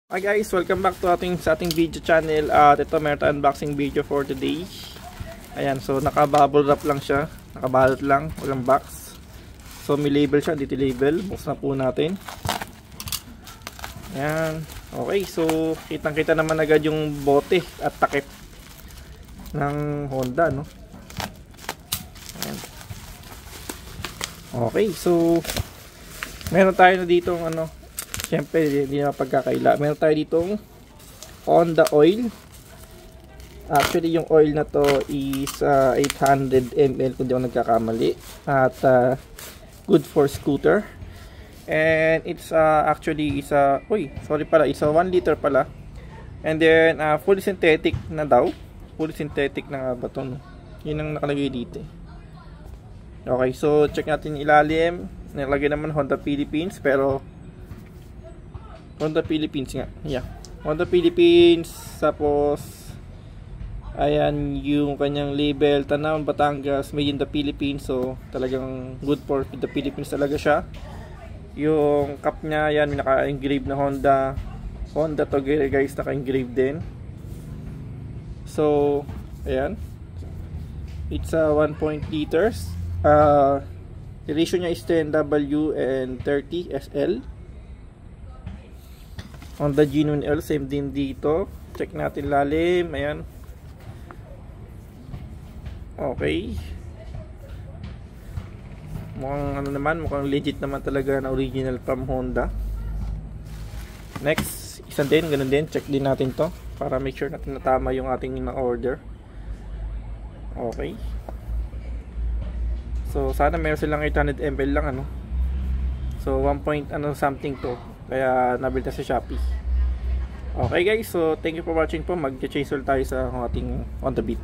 Hi guys, welcome back to sa ating video channel. At ito meron tayong unboxing video for today. Ayan, so naka-bubble wrap lang siya. Nakabalot lang, walang box. So may label siya, dito label. Buksan na po natin. Ayan, okay. So kitang-kita naman agad yung bote at takip ng Honda, no? Ayan. Okay, so meron tayo na ditong siyempre, hindi na pagkakaila. Meron tayo ditong Honda oil. Actually, yung oil na to is 800 ml kung di ako nagkakamali. At good for scooter. And it's actually is a 1 liter pala. And then fully synthetic na daw. Fully synthetic na ba to, no? Yun ang nakalagay dito. Okay, so check natin yung ilalim. Nilagay naman Honda Philippines, pero Honda Philippines nga. Yeah. Honda Philippines. Tapos ayan yung kanyang label. Tanawan, Batangas. Made in the Philippines. So talagang good for the Philippines talaga siya. Yung cup niya, yan, may naka-engrave na Honda. Honda to guys, naka-engrave din. So ayan. It's 1 liters. The ratio niya is 10W and 30 SL. Honda Genuine L, same din dito. Check natin lalim. Ayan. Okay. Mukhang legit naman talaga na original from Honda. Next, isa din, ganun din. Check din natin to para make sure natin na tama yung ating na-order. Okay. So, sana meron silang 800 ml lang, So, 1 point something to. Kaya nabili na sa Shopee. Okay guys, so thank you for watching po. Mag-change tayo sa ating on the beat.